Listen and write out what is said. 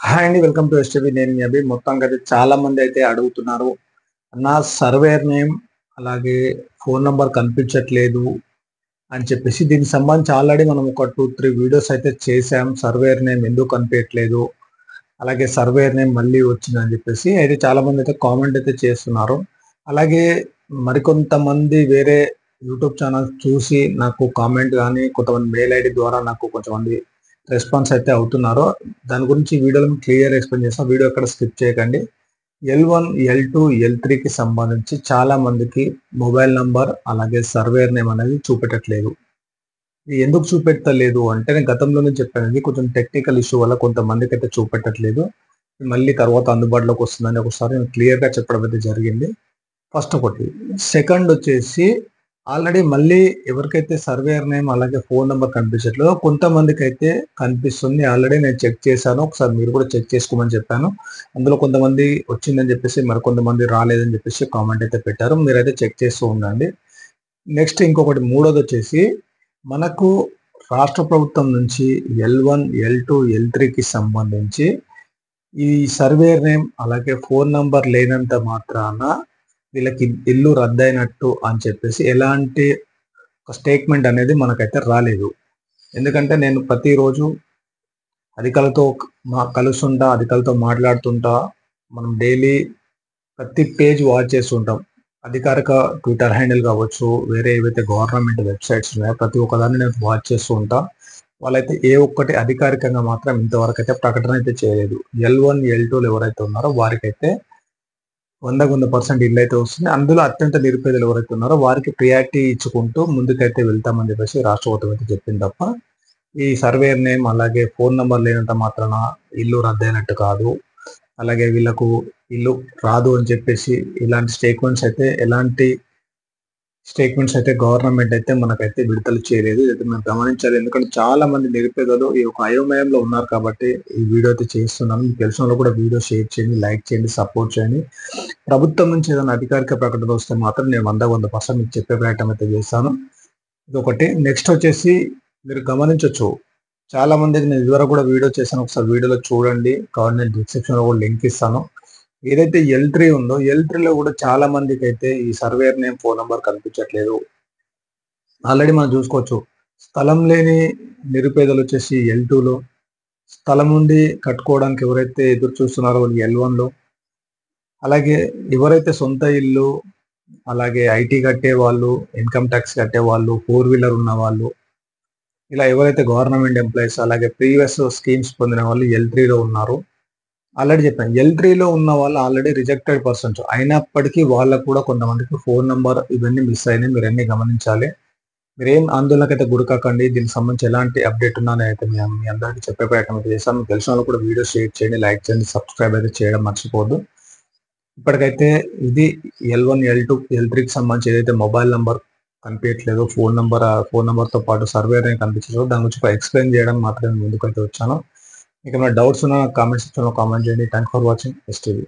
Hi అండి. Welcome to STV. నేను మీ అభి. మొత్తానికైతే చాలా మంది అయితే అడుగుతున్నారు. అన్నా సర్వేయర్ నేమ్ అలాగే ఫోన్ నంబర్ కనిపించట్లేదు అని చెప్పేసి దీనికి సంబంధించి ఆల్రెడీ మనం ఒక 2, 3 వీడియోస్ అయితే చేసాం. సర్వేయర్ నేమ్ ఎందుకు కనిపియట్లేదు, అలాగే సర్వేయర్ నేమ్ మళ్ళీ వచ్చిందని చెప్పేసి అయితే చాలా మంది అయితే కామెంట్ అయితే చేస్తున్నారు. అలాగే మరికొంతమంది వేరే యూట్యూబ్ ఛానల్స్ చూసి నాకు కామెంట్ గాని, కొంతమంది మెయిల్ ఐడీ ద్వారా నాకు కొంతమంది రెస్పాన్స్ అయితే అవుతున్నారు. దాని గురించి ఈ వీడియోలో క్లియర్ ఎక్స్‌ప్లెయిన్ చేస్తా. వీడియో ఎక్కడ స్కిప్ చేయకండి. L1, L2, L3కి సంబంధించి చాలా మందికి మొబైల్ నంబర్ అలాగే సర్వేయర్ నేమ్ అనేది చూపెట్టట్లేదు. ఇది ఎందుకు చూపెట్టలేదు అంటే నేను గతంలోనే చెప్పాను. ఇది కొంచెం టెక్నికల్ ఇష్యూ వల్ల కొంతమందికైతే చూపెట్టట్లేదు. మళ్ళీ తర్వాత అందుబాటులోకి వస్తుందని ఒకసారి నేను క్లియర్‌గా చెప్పడం అయితే జరిగింది. ఫస్ట్ ఒకటి. సెకండ్ వచ్చేసి ఆల్రెడీ మళ్ళీ ఎవరికైతే సర్వేయర్ నేమ్ అలాగే ఫోన్ నంబర్ కనిపించట్లేదో కొంతమందికైతే కనిపిస్తుంది. ఆల్రెడీ నేను చెక్ చేశాను. ఒకసారి మీరు కూడా చెక్ చేసుకోమని చెప్పాను. అందులో కొంతమంది వచ్చిందని చెప్పేసి, మరికొంతమంది రాలేదని చెప్పేసి కామెంట్ అయితే పెట్టారు. మీరైతే చెక్ చేస్తూ ఉండండి. నెక్స్ట్ ఇంకొకటి మూడోదొచ్చేసి మనకు రాష్ట్ర ప్రభుత్వం నుంచి L1, L2, L3కి సంబంధించి ఈ సర్వేయర్ నేమ్ అలాగే ఫోన్ నంబర్ లేనంత మాత్రాన వీళ్ళకి ఇల్లు రద్దయినట్టు అని చెప్పేసి ఎలాంటి ఒక స్టేట్మెంట్ అనేది మనకైతే రాలేదు. ఎందుకంటే నేను ప్రతిరోజు అధికారులతో కలుస్తుంటా, అధికారులతో మాట్లాడుతుంటా. మనం డైలీ ప్రతి పేజ్ వాచ్ చేస్తుంటాం. అధికారిక ట్విట్టర్ హ్యాండిల్ కావచ్చు, వేరే ఏవైతే గవర్నమెంట్ వెబ్‌సైట్స్ ఉన్నాయో ప్రతి ఒక్కదాన్ని నేను వాచ్ చేస్తూ ఉంటా. వాళ్ళైతే ఏ ఒక్కటి అధికారికంగా మాత్రం ఇంతవరకైతే ప్రకటన అయితే చేయలేదు. L1, L2లు ఎవరైతే ఉన్నారో వారికైతే 100% ఇల్లైతే వస్తుంది. అందులో అత్యంత నిరుపేదలు ఎవరైతే ఉన్నారో వారికి ప్రియారిటీ ఇచ్చుకుంటూ ముందుకైతే వెళ్తామని చెప్పేసి రాష్ట్ర ప్రభుత్వం అయితే చెప్పింది తప్ప, ఈ సర్వేయర్ నేమ్ అలాగే ఫోన్ నంబర్ లేనంత మాత్రాన ఇల్లు రద్దయినట్టు కాదు. అలాగే వీళ్ళకు ఇల్లు రాదు అని చెప్పేసి ఇలాంటి ఎలాంటి స్టేట్మెంట్స్ అయితే గవర్నమెంట్ అయితే మనకైతే విడుదల చేయలేదు. ఇదైతే మనం గమనించాలి. ఎందుకంటే చాలా మంది నిరుపేదలు ఈ యొక్క అయోమయంలో ఉన్నారు కాబట్టి ఈ వీడియో అయితే చేస్తున్నాను. మీకు తెలిసిన వాళ్ళు కూడా వీడియో షేర్ చేయండి, లైక్ చేయండి, సపోర్ట్ చేయండి. ప్రభుత్వం నుంచి ఏదైనా అధికారిక ప్రకటన వస్తే మాత్రం నేను 100% మీకు చెప్పే ప్రయత్నం అయితే చేస్తాను. ఇదొకటి. నెక్స్ట్ వచ్చేసి మీరు గమనించొచ్చు. చాలా మందికి నేను ఇదివరకు కూడా వీడియో చేశాను. ఒకసారి వీడియోలో చూడండి. కావాలంటే నేను డిస్క్రిప్షన్‌లో కూడా లింక్ ఇస్తాను. ఏదైతే L3 ఉందో L3లో కూడా చాలా మందికైతే ఈ సర్వేయర్ నేమ్, ఫోన్ నంబర్ కనిపించట్లేదు. ఆల్రెడీ మనం చూసుకోవచ్చు. స్థలం లేని నిరుపేదలు వచ్చేసి L2లో, స్థలం ఉండి కట్టుకోవడానికి ఎవరైతే ఎదురు చూస్తున్నారో వాళ్ళు L1లో, అలాగే ఎవరైతే సొంత ఇల్లు, అలాగే ఐటీ కట్టేవాళ్ళు, ఇన్‌కమ్ టాక్స్ కట్టేవాళ్ళు, 4 వీలర్ ఉన్నవాళ్ళు, ఇలా ఎవరైతే గవర్నమెంట్ ఎంప్లాయీస్ అలాగే ప్రీవియస్ స్కీమ్స్ పొందిన వాళ్ళు L3లో ఉన్నారు. ఆల్రెడీ చెప్పాను. L3లో ఉన్న వాళ్ళు ఆల్రెడీ రిజెక్టెడ్ పర్సన్స్. అయినప్పటికీ వాళ్ళకు కూడా కొంతమందికి ఫోన్ నంబర్ ఇవన్నీ మిస్ అయినాయి. మీరన్నీ గమనించాలి. మీరేం ఆందోళనకైతే గురికాకండి. దీనికి సంబంధించి ఎలాంటి అప్డేట్ ఉన్నా నేనైతే మీ అందరికీ చెప్పే ప్రయత్నం అయితే చేస్తాను. మీకు తెలిసిన వాళ్ళు కూడా వీడియో షేర్ చేయండి, లైక్ చేయండి, సబ్స్క్రైబ్ అయితే చేయడం మర్చిపోవద్దు. ఇప్పటికైతే ఇది L1, L2, L3కి సంబంధించి ఏదైతే మొబైల్ నంబర్ కనిపియట్లేదో, ఫోన్ నంబర్‌తో పాటు సర్వేర్ నేమ్ కనిపించట్లేదో దాని గురించి ఎక్స్‌ప్లెయిన్ చేయడం మాత్రమే ముందుకైతే వచ్చాను. మీకేమైనా డౌట్స్ ఉన్నా కామెంట్ సెక్షన్‌లో కామెంట్ చేయండి. Thanks for watching STV.